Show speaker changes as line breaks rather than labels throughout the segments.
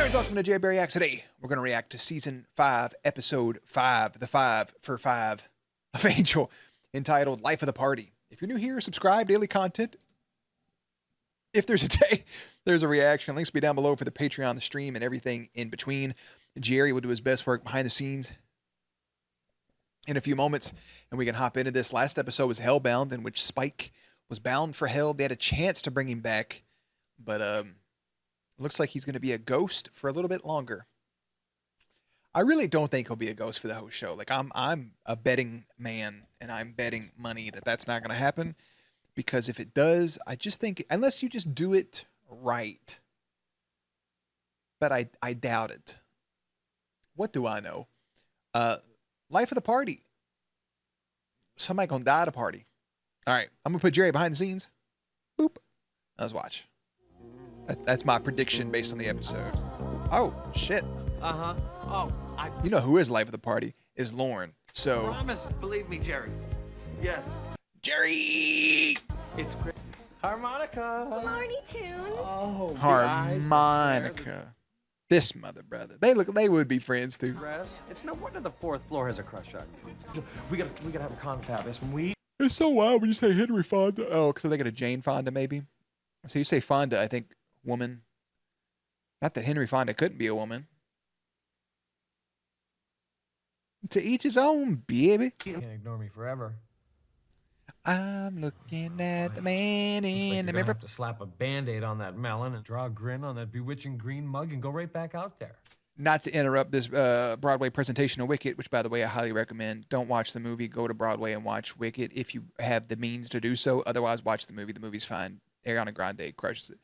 Friends, welcome to J. Barry Acts. Today, we're going to react to Season 5, Episode 5, the 5 for 5 of Angel, entitled Life of the Party. If you're new here, subscribe, daily content. If there's a day, there's a reaction. Links will be down below for the Patreon, the stream, and everything in between. Jerry will do his best work behind the scenes in a few moments, and we can hop into this. Last episode was Hellbound, in which Spike was bound for hell. They had a chance to bring him back, but looks like he's going to be a ghost for a little bit longer. I really don't think he'll be a ghost for the whole show. Like, I'm a betting man, and I'm betting money that that's not going to happen. Because if it does, I just think, unless you just do it right. But I doubt it. What do I know? Life of the party. Somebody going to die at a party. All right, I'm going to put Jerry behind the scenes. Boop. Let's watch. That's my prediction based on the episode. Oh, shit.
Uh-huh. Oh,
You know who is life of the party? Is Lauren. So.
Promise, believe me, Jerry. Yes.
Jerry!
It's great. Harmonica.
Looney Tunes.
Oh, the
Harmonica. This mother brother. They would be friends too.
eyes, it's no wonder the fourth floor has a crush on you. We gotta have a confab. It's when we.
It's so wild when you say Henry Fonda. Oh, because they got a Jane Fonda maybe. So you say Fonda, I think woman. Not that Henry Fonda couldn't be a woman. To each his own, baby.
Can't ignore me forever.
I'm looking at the man
Like
in
you're
the
gonna
mirror.
have to slap a Band-Aid on that melon and draw a grin on that bewitching green mug and go right back out there.
Not to interrupt this Broadway presentation of Wicked, which, by the way, I highly recommend. Don't watch the movie. Go to Broadway and watch Wicked if you have the means to do so. Otherwise, watch the movie. The movie's fine. Ariana Grande crushes it.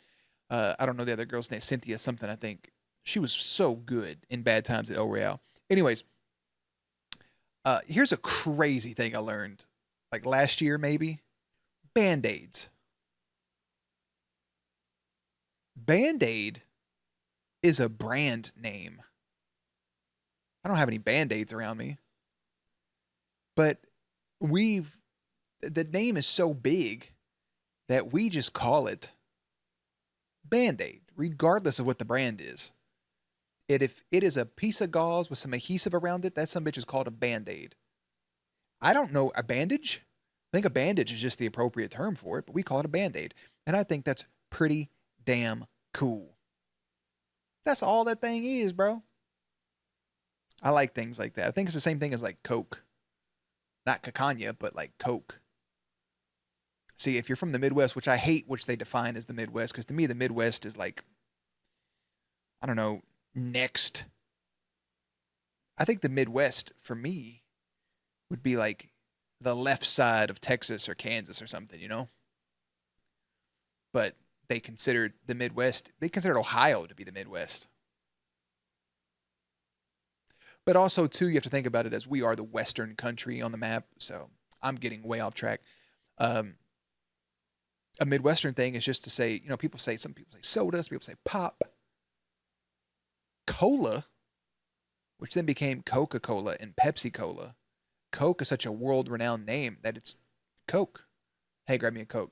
I don't know the other girl's name. Cynthia something, I think. She was so good in Bad Times at El Royale. Anyways, here's a crazy thing I learned. Like last year, maybe. Band-Aids. Band-Aid is a brand name. I don't have any Band-Aids around me. But the name is so big that we just call it Band-Aid, regardless of what the brand is. If it is a piece of gauze with some adhesive around it, that some bitch is called a Band-Aid. I don't know, a bandage? I think a bandage is just the appropriate term for it, but we call it a Band-Aid. And I think that's pretty damn cool. That's all that thing is, bro. I like things like that. I think it's the same thing as like Coke. Not Cacania, but like Coke. See, if you're from the Midwest, which I hate, which they define as the Midwest, because to me the Midwest is like, I don't know, next. I think the Midwest, for me, would be like the left side of Texas or Kansas or something, you know? But they considered the Midwest, they considered Ohio to be the Midwest. But also, too, you have to think about it as we are the Western country on the map, so I'm getting way off track. A Midwestern thing is just to say, you know, some people say soda, some people say pop. Cola, which then became Coca-Cola and Pepsi-Cola. Coke is such a world-renowned name that it's Coke. Hey, grab me a Coke.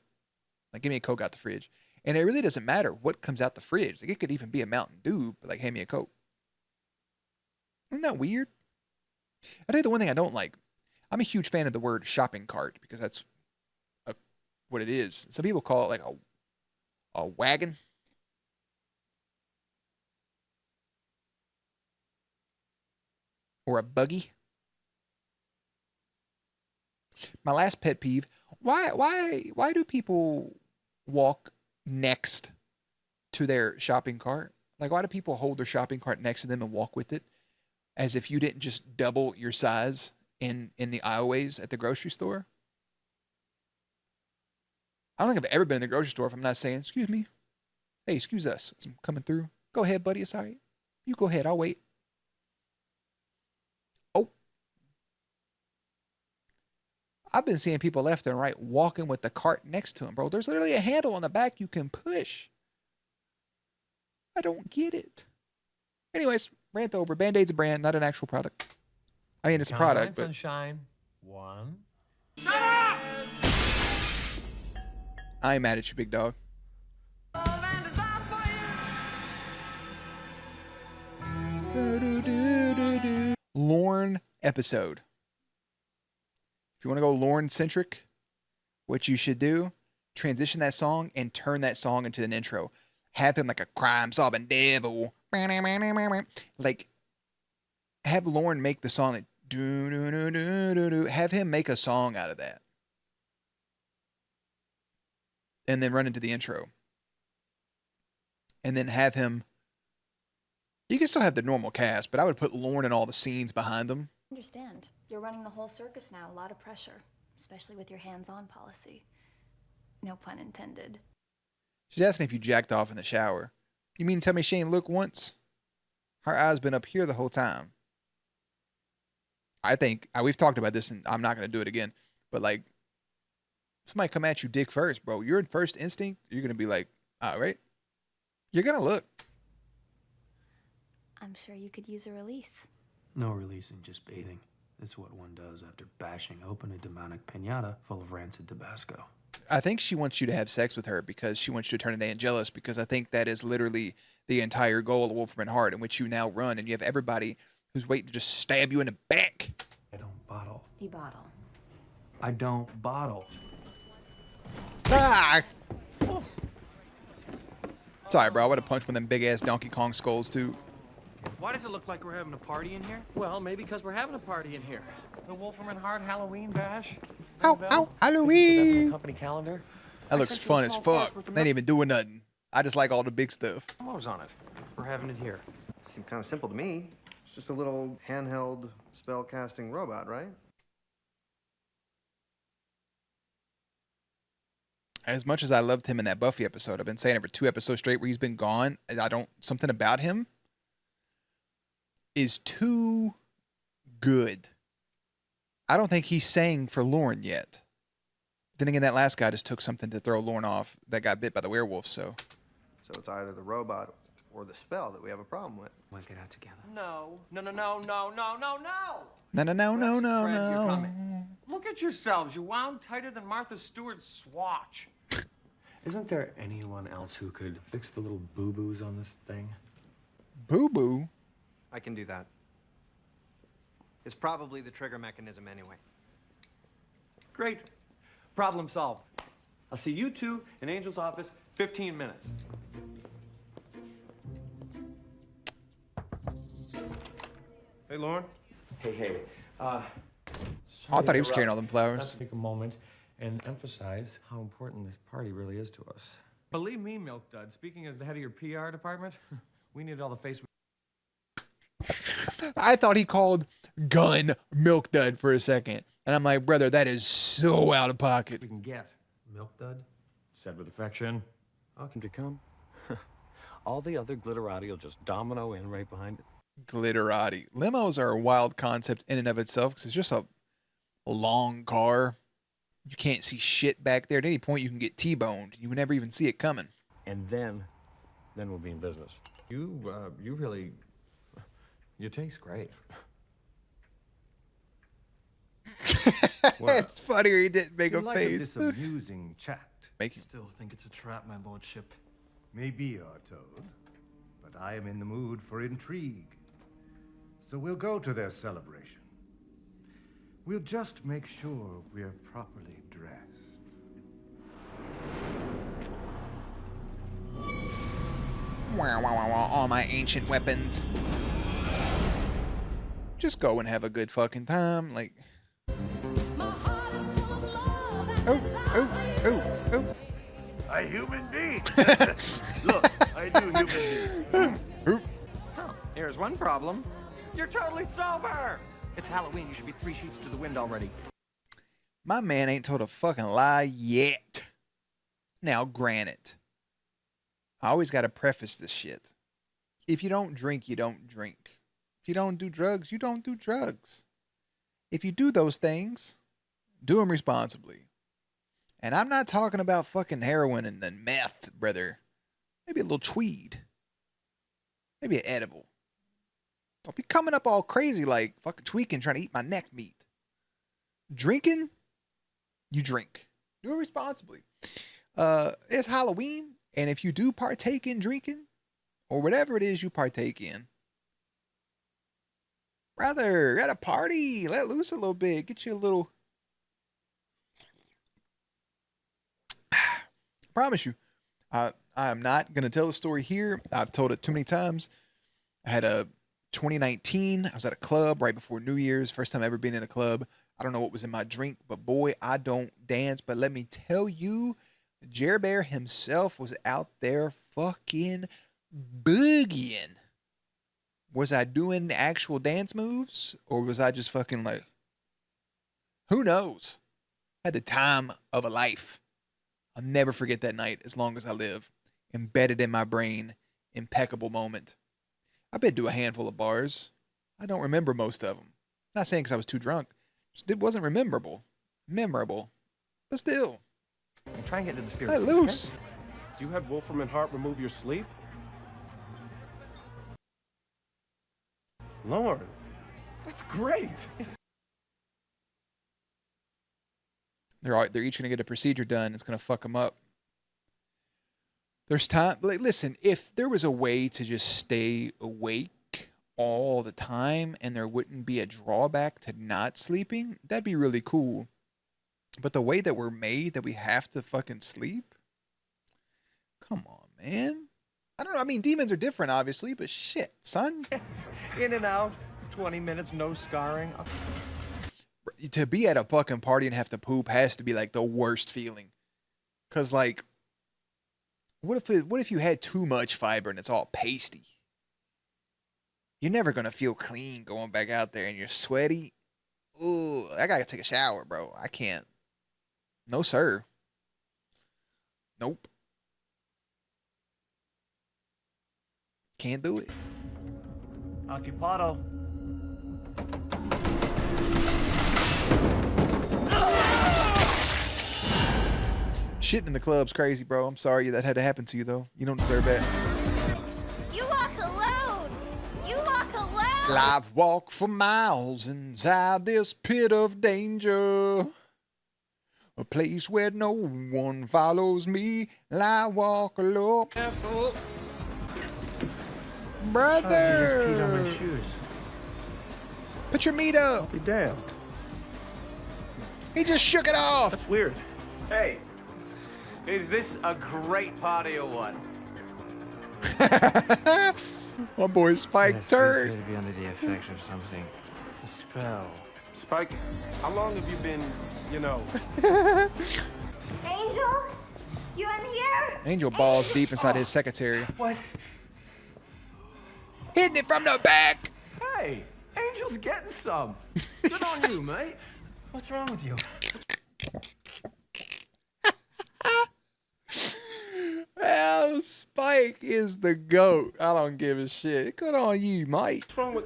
Like, give me a Coke out the fridge. And it really doesn't matter what comes out the fridge. Like, it could even be a Mountain Dew, but like, hand me a Coke. Isn't that weird? I tell you the one thing I don't like. I'm a huge fan of the word shopping cart because that's what it is. Some people call it like a wagon. Or a buggy. My last pet peeve, why do people walk next to their shopping cart? Like, why do people hold their shopping cart next to them and walk with it as if you didn't just double your size in the aisleways at the grocery store? I don't think I've ever been in the grocery store if I'm not saying, excuse me. Hey, excuse us. I'm coming through. Go ahead, buddy. It's all right. You go ahead. I'll wait. Oh. I've been seeing people left and right walking with the cart next to them, bro. There's literally a handle on the back you can push. I don't get it. Anyways, rant over. Band-Aid's a brand, not an actual product. I mean, it's a product, but...
Sunshine. One.
I ain't mad at you, big dog. episode. If you want to go Lauren-centric, what you should do, transition that song and turn that song into an intro. Have him like a crime-solving devil. Like, have Lauren make the song like, do. Have him make a song out of that. And then run into the intro. And then have him... You can still have the normal cast, but I would put Lauren in all the scenes behind them.
Understand. You're running the whole circus now. A lot of pressure, especially with your hands-on policy. No pun intended.
She's asking if you jacked off in the shower. You mean to tell me she ain't looked once? Her eyes been up here the whole time. I think, we've talked about this and I'm not going to do it again, but like, if somebody come at you dick first, bro, your first instinct, you're going to be like, all right. You're going to look.
I'm sure you could use a release.
No releasing, just bathing. That's what one does after bashing open a demonic piñata full of rancid Tabasco.
I think she wants you to have sex with her because she wants you to turn into Angelus, because I think that is literally the entire goal of Wolfram Heart, in which you now run, and you have everybody who's waiting to just stab you in the back.
I don't bottle.
You bottle.
I don't bottle.
Ah! Sorry, bro. I would have punched one of them big-ass Donkey Kong skulls, too.
Why does it look like we're having a party in here?
Well, maybe because we're having a party in here. The Wolfram and Hart Halloween Bash.
Ow,
The
Halloween!
company calendar.
That looks fun as fuck. They ain't even doing nothing. I just like all the big stuff.
What was on it? We're having it here.
Seemed kind of simple to me. It's just a little handheld spell-casting robot, right?
As much as I loved him in that Buffy episode, I've been saying it for 2 episodes straight where he's been gone. Something about him is too good. I don't think he's saying for Lauren yet. Then again, that last guy just took something to throw Lauren off that got bit by the werewolf, so.
So it's either the robot or the spell that we have a problem with.
We'll get out together.
No. No, no, no, no, no, no, no!
No.
You're coming. Look at yourselves. You're wound tighter than Martha Stewart's swatch.
Isn't there anyone else who could fix the little boo-boos on this thing?
Boo-boo?
I can do that. It's probably the trigger mechanism anyway.
Great. Problem solved. I'll see you two in Angel's office, 15 minutes.
Hey, Lauren.
Hey.
I thought he was carrying all them
Let's
flowers.
take a moment and emphasize how important this party really is to us.
Believe me, Milk Dud, speaking as the head of your PR department, we need all the face.
I thought he called gun Milk Dud for a second. And I'm like, brother, that is so out of pocket.
We can get.
Milk dud?
Said with affection.
Welcome to come.
All the other glitterati will just domino in right behind it.
Glitterati. Limos are a wild concept in and of itself because it's just a long car. You can't see shit back there. At any point, you can get T-boned. You would never even see it coming.
And then we'll be in business.
You really, you taste great.
It's funnier he didn't make a
Like
face.
this amusing chat.
Make him.
Still think it's a trap, my lordship.
Maybe, our Toad, but I am in the mood for intrigue. So we'll go to their celebration. We'll just make sure we're properly dressed.
All my ancient weapons. Just go and have a good fucking time. Like, oh.
A human being! Look, I do human being.
Here's one problem. You're totally sober! It's Halloween. You should be 3 sheets to the wind already.
My man ain't told a fucking lie yet. Now, granted, I always got to preface this shit. If you don't drink, you don't drink. If you don't do drugs, you don't do drugs. If you do those things, do them responsibly. And I'm not talking about fucking heroin and then meth, brother. Maybe a little tweed. Maybe an edible. Don't be coming up all crazy like fucking tweaking trying to eat my neck meat. Drinking, you drink. Do it responsibly. It's Halloween, and if you do partake in drinking, or whatever it is you partake in, Brother, at a party. Let loose a little bit. Get you a little. Promise you, I am not going to tell the story here. I've told it too many times. I had a 2019. I was at a club right before New Year's. First time ever been in a club. I don't know what was in my drink, but boy, I don't dance. But let me tell you, Jer Bear himself was out there fucking boogieing. Was I doing actual dance moves, or was I just fucking like, who knows? Had the time of a life. I'll never forget that night as long as I live. Embedded in my brain, impeccable moment. I've been to a handful of bars. I don't remember most of them. Not saying because I was too drunk. Just it wasn't memorable. But still.
Try and get to the spirit.
Let loose.
You had Wolfram and Hart remove your sleep? Lord, that's great.
They're each going to get a procedure done. It's going to fuck them up. There's time. Like, listen, if there was a way to just stay awake all the time and there wouldn't be a drawback to not sleeping, that'd be really cool. But the way that we're made, that we have to fucking sleep? Come on, man. I don't know. I mean, demons are different, obviously, but shit, son.
In and out, 20 minutes, no scarring.
To be at a fucking party and have to poop has to be like the worst feeling. Cause like, what if you had too much fiber and it's all pasty? You're never gonna feel clean going back out there and you're sweaty. Ooh, I gotta take a shower, bro. I can't. No, sir. Nope. Can't do it.
Occupado.
Shitting in the club's crazy, bro. I'm sorry that had to happen to you, though. You don't deserve that.
You walk alone. You walk alone.
I've walked for miles inside this pit of danger. A place where no one follows me. I walk alone.
Careful.
Brother!
Peed on my shoes.
Put your meat up.
Be damned.
He just shook it off.
That's weird.
Hey, is this a great party or what?
My boy Spike
Yes,
turned.
we appear to be under the effects of something. A spell.
Spike, how long have you been, you know?
Angel, you in here?
Angel balls deep inside his secretary.
What?
Hitting it from the back.
Hey, Angel's getting some. Good on you, mate. What's wrong with you?
Well, Spike is the GOAT. I don't give a shit. Good on you, mate.
What's wrong with...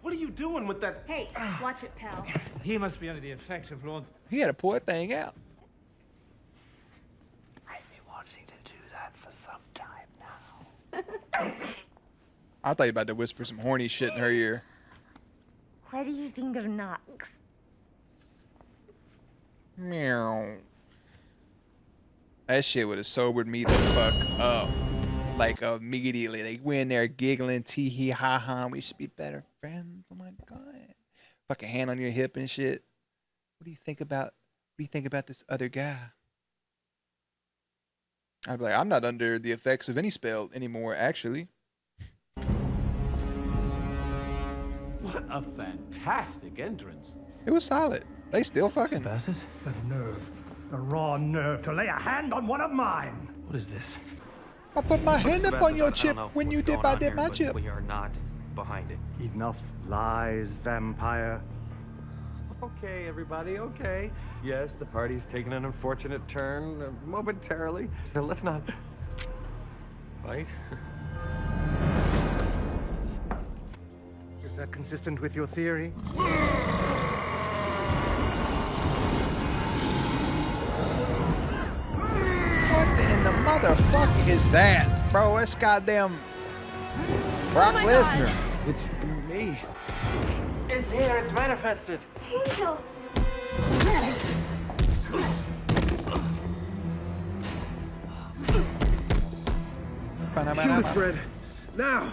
What are you doing with that?
Hey, watch it, pal.
He must be under the effects of Lord.
He had to pull that thing out.
I've been wanting to do that for some time now.
I thought you were about to whisper some horny shit in her ear.
What do you think of Knox?
Meow. That shit would have sobered me the fuck up. Like immediately. Like we in there giggling, tee hee ha ha. We should be better friends. Oh my god. Fucking hand on your hip and shit. What do you think about this other guy? I'd be like, I'm not under the effects of any spell anymore, actually.
What a fantastic entrance.
It was solid. They still fucking.
Bastards?
The nerve. The raw nerve to lay a hand on one of mine.
What is this?
I put my hand up on your
I don't
chip
know
when
what's
you dip,
going
I
on
dip
here,
my
but
chip.
We are not behind it.
Enough lies, vampire.
Okay, everybody, okay. Yes, the party's taken an unfortunate turn momentarily, so let's not fight.
Is that consistent with your theory?
What in the motherfucker is that? Bro, it's goddamn Brock Lesnar.
It's me.
It's here, it's manifested.
Angel.
Shoot it, Fred. Now.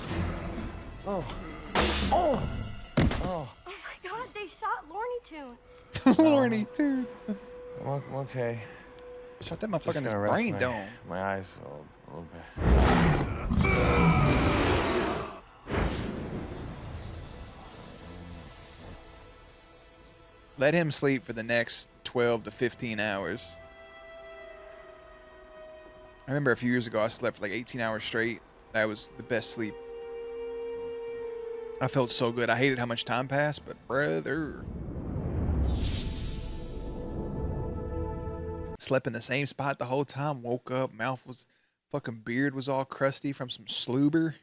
Oh.
Oh.
Oh my God, they shot Looney Tunes.
Looney Tunes.
Okay.
Shot that motherfucker
Just
in his
gonna rest
brain dome.
my eyes a little bit.
Let him sleep for the next 12 to 15 hours. I remember a few years ago I slept for like 18 hours straight. That was the best sleep. I felt so good. I hated how much time passed, but brother. Slept in the same spot the whole time. Woke up, fucking beard was all crusty from some sloober.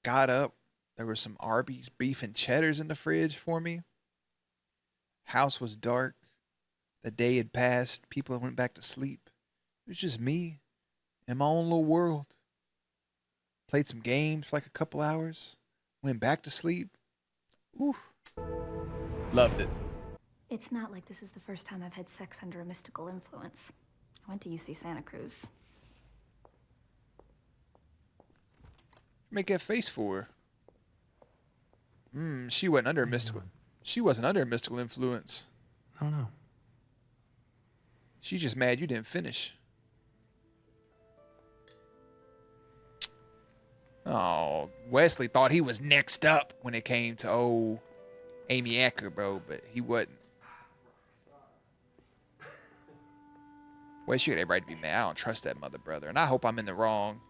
Got up. There was some Arby's beef and cheddars in the fridge for me. House was dark. The day had passed. People had went back to sleep. It was just me in my own little world. Played some games for like a couple hours. Went back to sleep. Oof. Loved it.
It's not like this is the first time I've had sex under a mystical influence. I went to UC Santa Cruz.
Make that face for her. She wasn't under a mystical. She wasn't under a mystical influence.
I don't know.
She's just mad you didn't finish. Oh, Wesley thought he was next up when it came to Amy Acker, bro, but he wasn't. Wes, you had every right to be mad. I don't trust that mother brother, and I hope I'm in the wrong.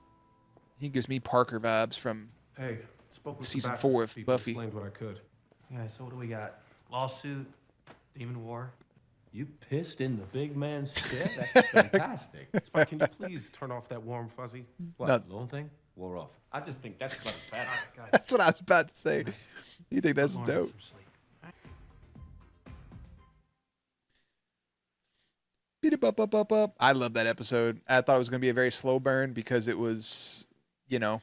He gives me Parker vibes from
spoke with
season
Sebastian's
4 of
people,
Buffy.
Explained what I could.
Yeah, so what do we got? Lawsuit, Demon War.
You pissed in the big man's shit? That's fantastic. Spike, can you please turn off that warm fuzzy?
What, the little thing? Wore off. I just think that's fantastic.
That's what I was about to say. You think that's
Put more in
dope?
some sleep.
Beat it up. I love that episode. I thought it was going to be a very slow burn because it was, I thought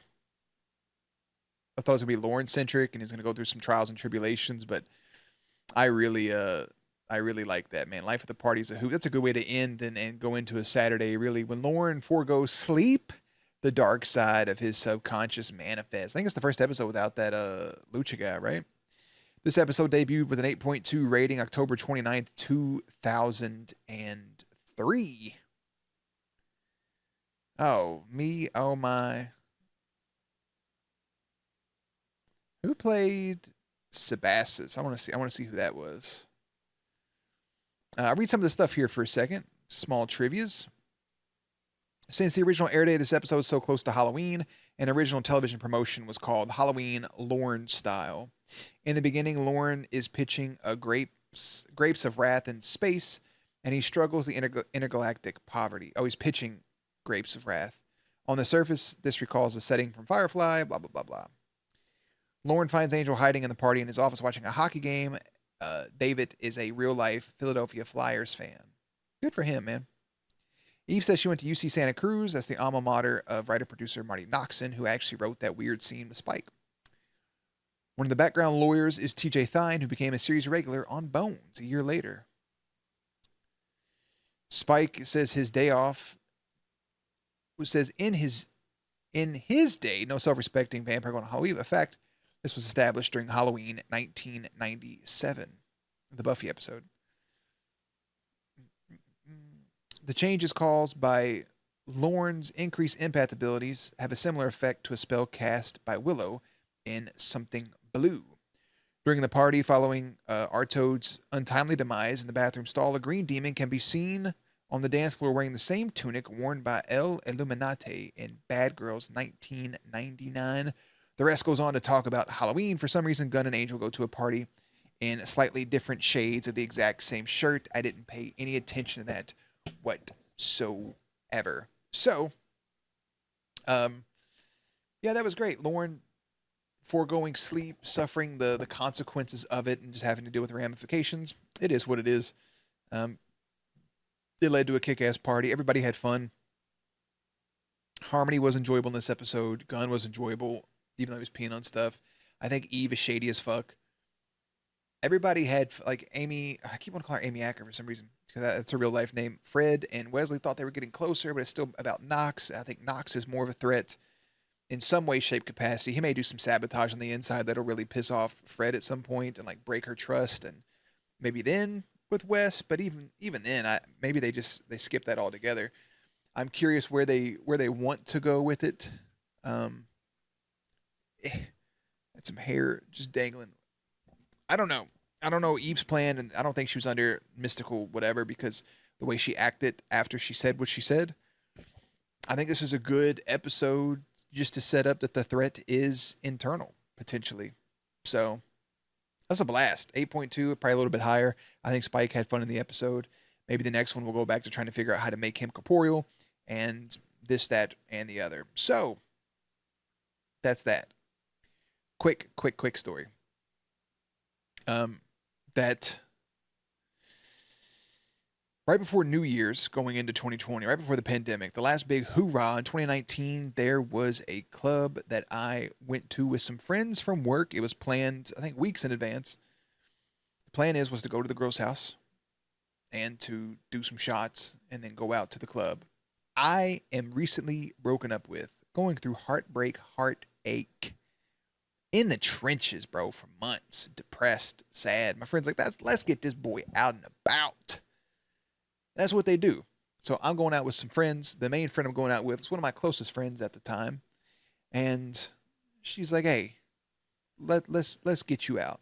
it was going to be Lauren-centric and he was going to go through some trials and tribulations, but I really like that, man. Life at the Party is a hoot. That's a good way to end and go into a Saturday, really. When Lauren forgoes sleep, the dark side of his subconscious manifests. I think it's the first episode without that Lucha guy, right? This episode debuted with an 8.2 rating October 29th, 2003. Oh, me, oh my. Who played Sebastus? I want to see who that was. I'll read some of the stuff here for a second. Small trivias. Since the original air date of this episode was so close to Halloween, an original television promotion was called Halloween Lorne Style. In the beginning, Lorne is pitching a grapes of wrath in space, and he struggles the intergalactic poverty. Oh, he's pitching Grapes of Wrath. On the surface, this recalls a setting from Firefly, blah, blah, blah, blah. Lorne finds Angel hiding in the party in his office watching a hockey game. David is a real-life Philadelphia Flyers fan. Good for him, man. Eve says she went to UC Santa Cruz. That's the alma mater of writer-producer Marty Noxon, who actually wrote that weird scene with Spike. One of the background lawyers is TJ Thine, who became a series regular on Bones a year later. Spike says his day off, who says in his day, no self-respecting vampire going to Halloween effect. This was established during Halloween 1997, the Buffy episode. The changes caused by Lorne's increased empath abilities have a similar effect to a spell cast by Willow in Something Blue. During the party following Artoad's untimely demise in the bathroom stall, a green demon can be seen on the dance floor wearing the same tunic worn by El Illuminati in Bad Girls 1999. The rest goes on to talk about Halloween. For some reason, Gunn and Angel go to a party in slightly different shades of the exact same shirt. I didn't pay any attention to that whatsoever. So, yeah, that was great. Lauren foregoing sleep, suffering the consequences of it, and just having to deal with the ramifications. It is what it is. It led to a kick-ass party. Everybody had fun. Harmony was enjoyable in this episode. Gunn was enjoyable, even though he was peeing on stuff. I think Eve is shady as fuck. Everybody had, like, Amy, I keep wanting to call her Amy Acker for some reason, because that's her real life name. Fred and Wesley thought they were getting closer, but it's still about Knox. I think Knox is more of a threat. in some way, shape, capacity. He may do some sabotage on the inside that'll really piss off Fred at some point and like break her trust, and maybe then with Wes. But even then, maybe they skip that altogether. I'm curious where they want to go with it. And some hair just dangling. I don't know. I don't know Eve's plan, and I don't think she was under mystical whatever because the way she acted after she said what she said. I think this is a good episode just to set up that the threat is internal, potentially. So that's a blast. 8.2, probably a little bit higher. I think Spike had fun in the episode. Maybe the next one we'll go back to trying to figure out how to make him corporeal and this, that, and the other. So that's that. Quick story. That right before New Year's, going into 2020, right before the pandemic, the last big hoorah in 2019, there was a club that I went to with some friends from work. It was planned, I think, weeks in advance. The plan was to go to the Gross House and to do some shots and then go out to the club. I am recently broken up with, going through heartbreak, heartache, in the trenches, bro, for months, depressed, sad. My friend's like, let's get this boy out and about. That's what they do. So I'm going out with some friends. The main friend I'm going out with is one of my closest friends at the time. And she's like, hey, let's get you out.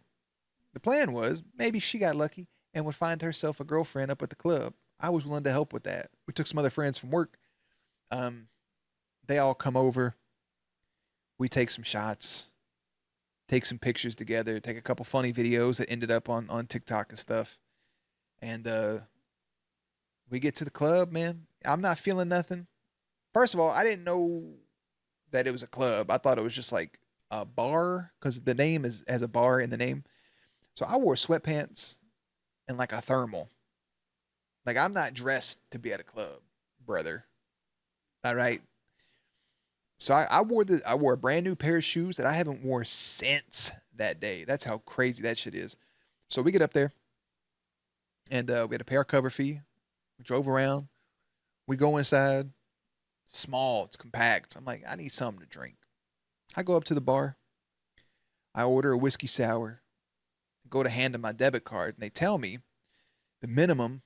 The plan was maybe she got lucky and would find herself a girlfriend up at the club. I was willing to help with that. We took some other friends from work. They all come over. We take some shots, take some pictures together, take a couple funny videos that ended up on TikTok and stuff. And we get to the club, man. I'm not feeling nothing. First of all, I didn't know that it was a club. I thought it was just like a bar because the name has a bar in the name. So I wore sweatpants and like a thermal. Like I'm not dressed to be at a club, brother. All right. So I wore a brand new pair of shoes that I haven't worn since that day. That's how crazy that shit is. So we get up there, and we had to pay our cover fee. We drove around. We go inside. Small. It's compact. I'm like, I need something to drink. I go up to the bar. I order a whiskey sour. Go to hand them my debit card, and they tell me the minimum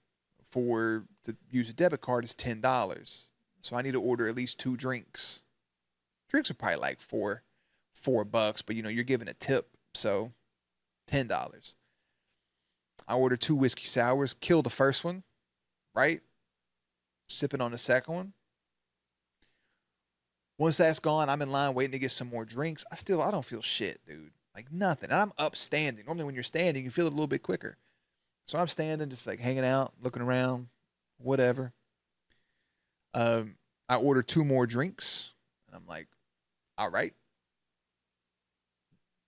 to use a debit card is $10. So I need to order at least 2 drinks. Drinks are probably like $4, but you're giving a tip, so $10. I ordered 2 whiskey sours, killed the first one, right? Sipping on the second one. Once that's gone, I'm in line waiting to get some more drinks. I don't feel shit, dude. Like nothing. And I'm upstanding. Normally when you're standing, you feel it a little bit quicker. So I'm standing, just like hanging out, looking around, whatever. I ordered 2 more drinks, and I'm like, all right.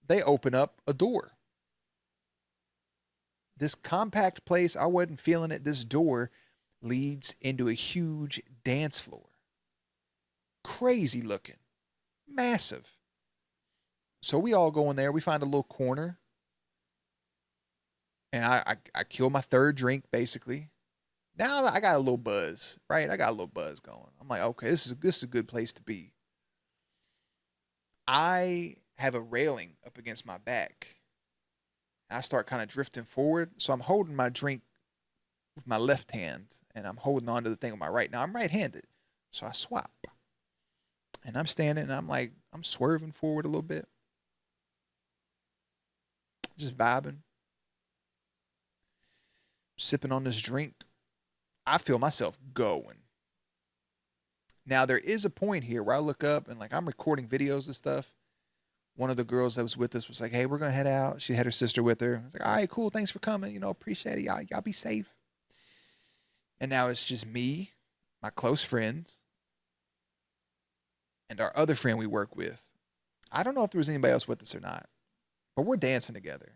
They open up a door. This compact place, I wasn't feeling it. This door leads into a huge dance floor. Crazy looking. Massive. So we all go in there. We find a little corner. And I kill my 3rd drink, basically. Now I got a little buzz, right? I got a little buzz going. I'm like, okay, this is a good place to be. I have a railing up against my back. I start kind of drifting forward. So I'm holding my drink with my left hand, and I'm holding on to the thing with my right. Now I'm right-handed, so I swap. And I'm standing, and I'm swerving forward a little bit. Just vibing. Sipping on this drink. I feel myself going. Now, there is a point here where I look up and I'm recording videos and stuff. One of the girls that was with us was like, hey, we're going to head out. She had her sister with her. I was like, all right, cool. Thanks for coming. Appreciate it. Y'all be safe. And now it's just me, my close friends, and our other friend we work with. I don't know if there was anybody else with us or not, but we're dancing together.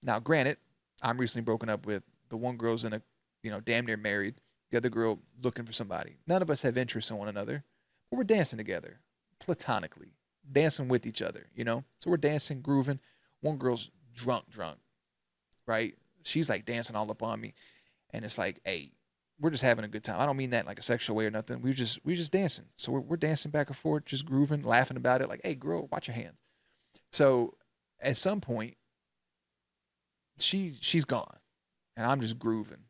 Now, granted, I'm recently broken up with. The one girl's in a, damn near married. The other girl looking for somebody. None of us have interest in one another, but we're dancing together, platonically, dancing with each other, So we're dancing, grooving. One girl's drunk, right? She's like dancing all up on me. And it's like, hey, we're just having a good time. I don't mean that in like a sexual way or nothing. We just dancing. So we're dancing back and forth, just grooving, laughing about it. Like, hey, girl, watch your hands. So at some point, she's gone, and I'm just grooving.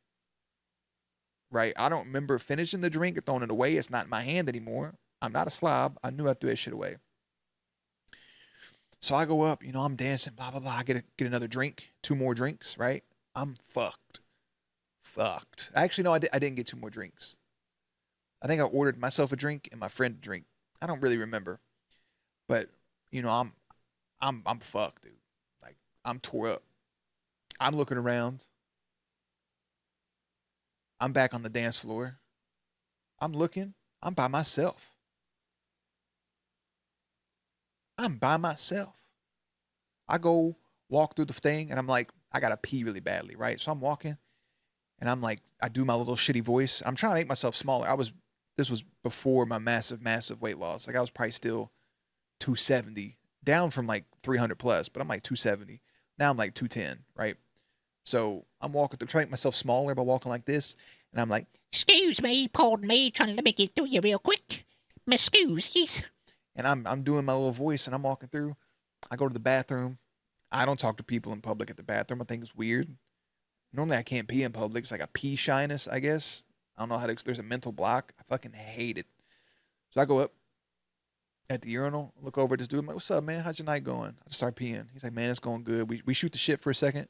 Right? I don't remember finishing the drink or throwing it away. It's not in my hand anymore. I'm not a slob. I knew I threw that shit away. So I go up, I'm dancing, blah, blah, blah. I get another drink, 2 more drinks, right? I'm fucked. Actually, no, I didn't get 2 more drinks. I think I ordered myself a drink and my friend a drink. I don't really remember. But, I'm fucked, dude. Like, I'm tore up. I'm looking around. I'm back on the dance floor. I'm looking. I'm by myself. I go walk through the thing and I'm like, I gotta pee really badly, right? So I'm walking and I'm like, I do my little shitty voice. I'm trying to make myself smaller. This was before my massive weight loss. Like I was probably still 270, down from like 300 plus, but I'm like 270. Now I'm like 210, right? So I'm walking through, trying to make myself smaller by walking like this. And I'm like,
excuse me, pardon me, trying to make it through you real quick. M'excuses.
And I'm doing my little voice and I'm walking through. I go to the bathroom. I don't talk to people in public at the bathroom. I think it's weird. Normally I can't pee in public. It's like a pee shyness, I guess. I don't know how to, there's a mental block. I fucking hate it. So I go up at the urinal, look over at this dude. I'm like, what's up, man? How's your night going? I just start peeing. He's like, man, it's going good. We shoot the shit for a second.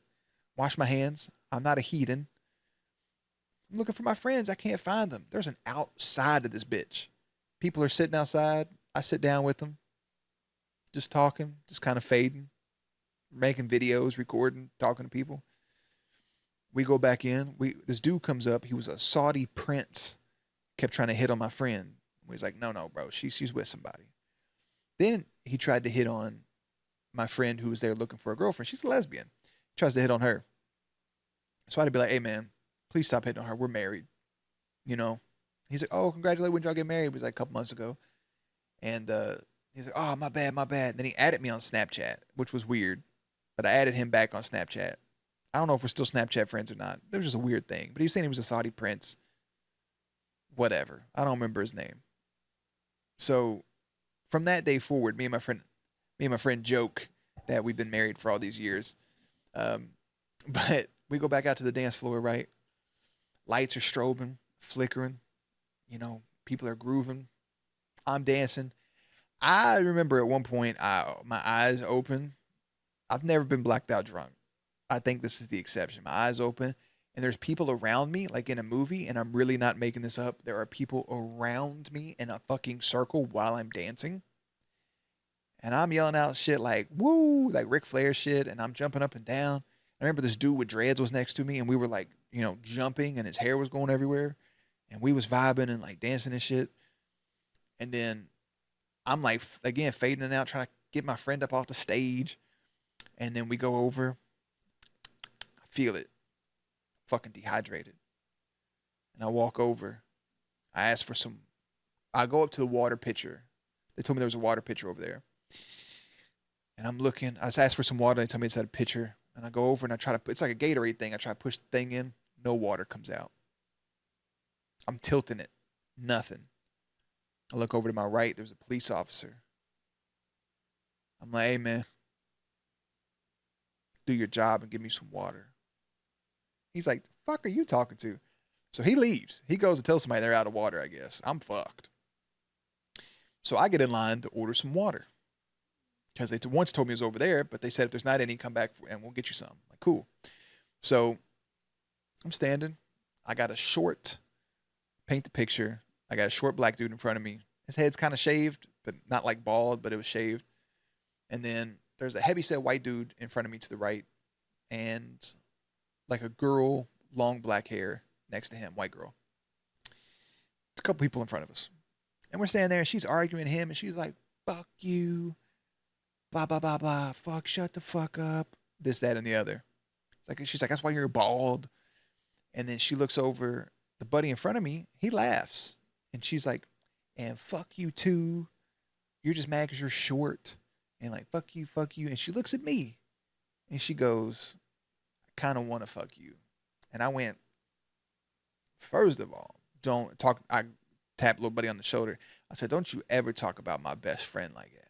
Wash my hands. I'm not a heathen. I'm looking for my friends. I can't find them. There's an outside of this bitch. People are sitting outside. I sit down with them. Just talking, just kind of fading, making videos, recording, talking to people. We go back in. This dude comes up. He was a Saudi prince. Kept trying to hit on my friend. He's like, no, bro. She's with somebody. Then he tried to hit on my friend who was there looking for a girlfriend. She's a lesbian. Tries to hit on her. So I had to be like, hey, man, please stop hitting on her. We're married. He's like, oh, congratulations. When y'all get married? It was like a couple months ago. And he's like, oh, my bad. And then he added me on Snapchat, which was weird. But I added him back on Snapchat. I don't know if we're still Snapchat friends or not. It was just a weird thing. But he was saying he was a Saudi prince. Whatever. I don't remember his name. So from that day forward, me and my friend joke that we've been married for all these years. But we go back out to the dance floor, right? Lights are strobing, flickering. People are grooving. I'm dancing. I remember at one point, my eyes open. I've never been blacked out drunk. I think this is the exception. My eyes open, and there's people around me, like in a movie, and I'm really not making this up. There are people around me in a fucking circle while I'm dancing. And I'm yelling out shit like, woo, like Ric Flair shit, and I'm jumping up and down. I remember this dude with dreads was next to me, and we were like, jumping, and his hair was going everywhere. And we was vibing and like dancing and shit. And then I'm like, again, fading out, trying to get my friend up off the stage. And then we go over. I feel it. Fucking dehydrated. And I walk over. I go up to the water pitcher. They told me there was a water pitcher over there. And I'm looking. I asked for some water. They told me it's at a pitcher. And I go over and I try to, it's like a Gatorade thing. I try to push the thing in. No water comes out. I'm tilting it. Nothing. I look over to my right. There's a police officer. I'm like, hey, man. Do your job and give me some water. He's like, the fuck are you talking to? So he leaves. He goes to tell somebody they're out of water, I guess. I'm fucked. So I get in line to order some water. Because they once told me it was over there, but they said if there's not any, come back and we'll get you some. I'm like, cool. So I'm standing. I got a short, paint the picture. I got a short black dude in front of me. His head's kind of shaved, but not like bald, but it was shaved. And then there's a heavyset white dude in front of me to the right. And like a girl, long black hair next to him, white girl. A couple people in front of us. And we're standing there and she's arguing him and she's like, fuck you. Blah, blah, blah, blah. Fuck, shut the fuck up. This, that, and the other. She's like, that's why you're bald. And then she looks over the buddy in front of me. He laughs. And she's like, and fuck you too. You're just mad because you're short. And like, fuck you. And she looks at me. And she goes, I kind of want to fuck you. And I went, first of all, don't talk. I tapped little buddy on the shoulder. I said, don't you ever talk about my best friend like that.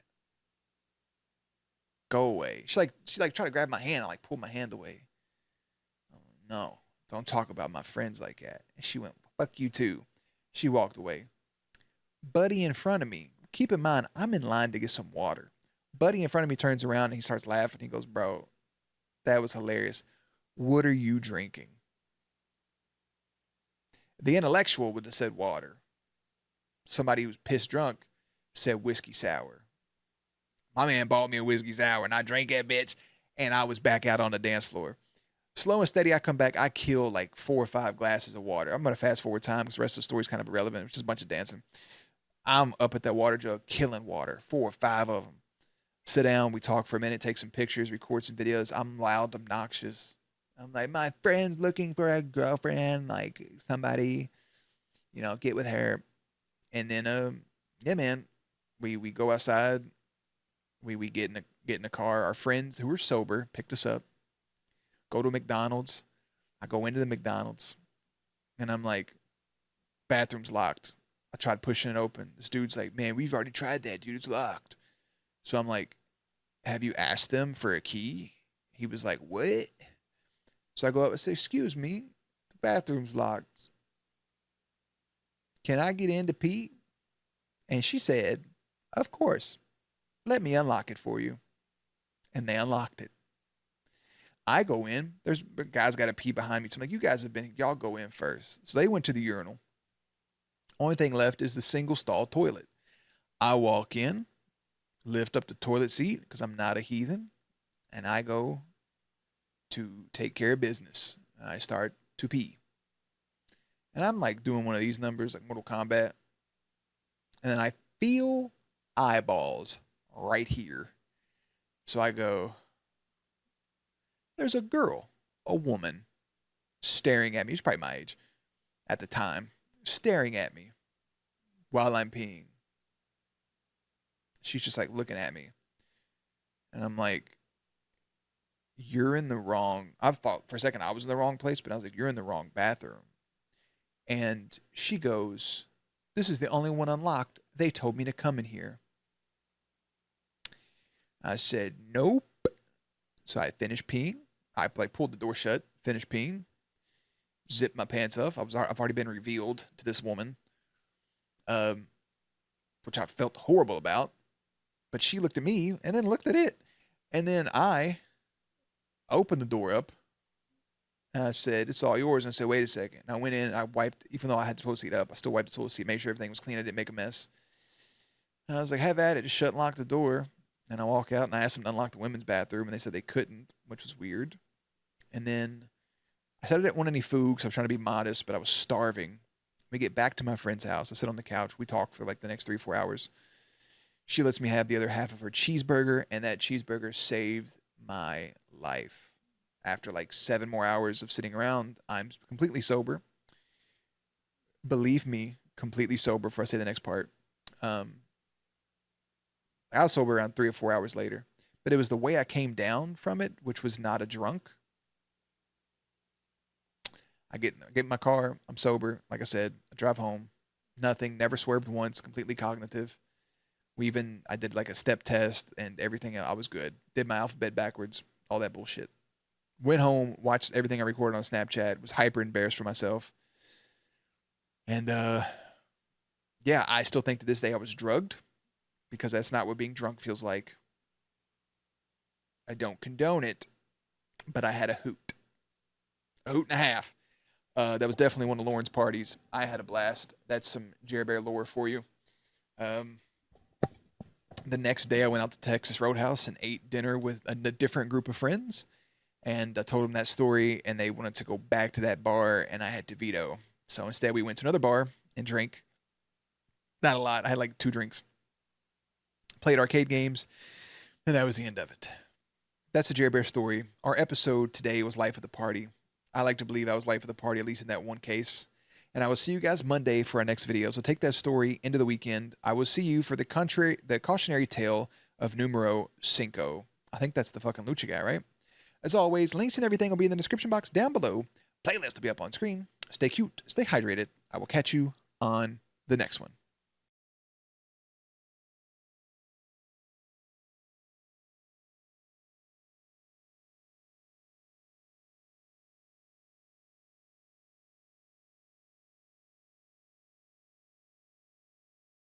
Go away. She like tried to grab my hand. I like pulled my hand away. No, don't talk about my friends like that. And she went, fuck you too. She walked away. Buddy in front of me, keep in mind, I'm in line to get some water. Buddy in front of me turns around and he starts laughing. He goes, bro, that was hilarious. What are you drinking? The intellectual would have said water. Somebody who's pissed drunk said whiskey sour. My man bought me a whiskey sour and I drank that bitch and I was back out on the dance floor. Slow and steady, I come back. I kill like 4 or 5 glasses of water. I'm going to fast forward time because the rest of the story is kind of irrelevant. It's just a bunch of dancing. I'm up at that water jug killing water, 4 or 5 of them. Sit down, we talk for a minute, take some pictures, record some videos. I'm loud, obnoxious. I'm like, my friend's looking for a girlfriend, like somebody, get with her. And then, yeah, man, we go outside. We get in a car. Our friends who were sober picked us up. Go to McDonald's. I go into the McDonald's, and I'm like, bathroom's locked. I tried pushing it open. This dude's like, man, we've already tried that, dude. It's locked. So I'm like, have you asked them for a key? He was like, what? So I go up and say, excuse me, the bathroom's locked. Can I get in to pee? And she said, of course. Let me unlock it for you. And they unlocked it. I go in. There's guys got to pee behind me. So I'm like, y'all go in first. So they went to the urinal. Only thing left is the single stall toilet. I walk in, lift up the toilet seat because I'm not a heathen, and I go to take care of business. I start to pee. And I'm like doing one of these numbers like Mortal Kombat. And then I feel eyeballs right here. So I go, there's a girl, a woman, staring at me. She's probably my age at the time, staring at me while I'm peeing. She's just like looking at me. And I'm like, you're in the wrong. I've thought for a second I was in the wrong place, but I was like, you're in the wrong bathroom. And she goes, this is the only one unlocked. They told me to come in here. I said, nope. So I finished peeing. I pulled the door shut, finished peeing, zipped my pants off. I've already been revealed to this woman, which I felt horrible about. But she looked at me and then looked at it. And then I opened the door up. And I said, it's all yours. And I said, wait a second. And I went in and I wiped, even though I had the toilet seat up, I still wiped the toilet seat, made sure everything was clean. I didn't make a mess. And I was like, have at it. Just shut and lock the door. And I walk out and I asked them to unlock the women's bathroom. And they said they couldn't, which was weird. And then I said I didn't want any food because I was trying to be modest, but I was starving. We get back to my friend's house. I sit on the couch. We talk for like the next 3 or 4 hours. She lets me have the other half of her cheeseburger, and that cheeseburger saved my life. After like 7 more hours of sitting around, I'm completely sober. Believe me, completely sober before I say the next part. I was sober around 3 or 4 hours later. But it was the way I came down from it, which was not a drunk. I get in my car. I'm sober. Like I said, I drive home. Nothing. Never swerved once. Completely cognitive. I did like a step test and everything. I was good. Did my alphabet backwards. All that bullshit. Went home, watched everything I recorded on Snapchat. Was hyper embarrassed for myself. And yeah, I still think to this day I was drugged because that's not what being drunk feels like. I don't condone it, but I had a hoot. A hoot and a half. That was definitely one of Lauren's parties. I had a blast. That's some Jerry Bear lore for you. The next day I went out to Texas Roadhouse and ate dinner with a different group of friends. And I told them that story, and they wanted to go back to that bar, and I had to veto. So instead we went to another bar and drank. Not a lot. I had like 2 drinks. Played arcade games, and that was the end of it. That's the Jerry Bear story. Our episode today was Life of the Party. I like to believe I was life of the party, at least in that one case. And I will see you guys Monday for our next video. So take that story into the weekend. I will see you for the cautionary tale of numero 5. I think that's the fucking Lucha guy, right? As always, links and everything will be in the description box down below. Playlist will be up on screen. Stay cute, stay hydrated. I will catch you on the next one.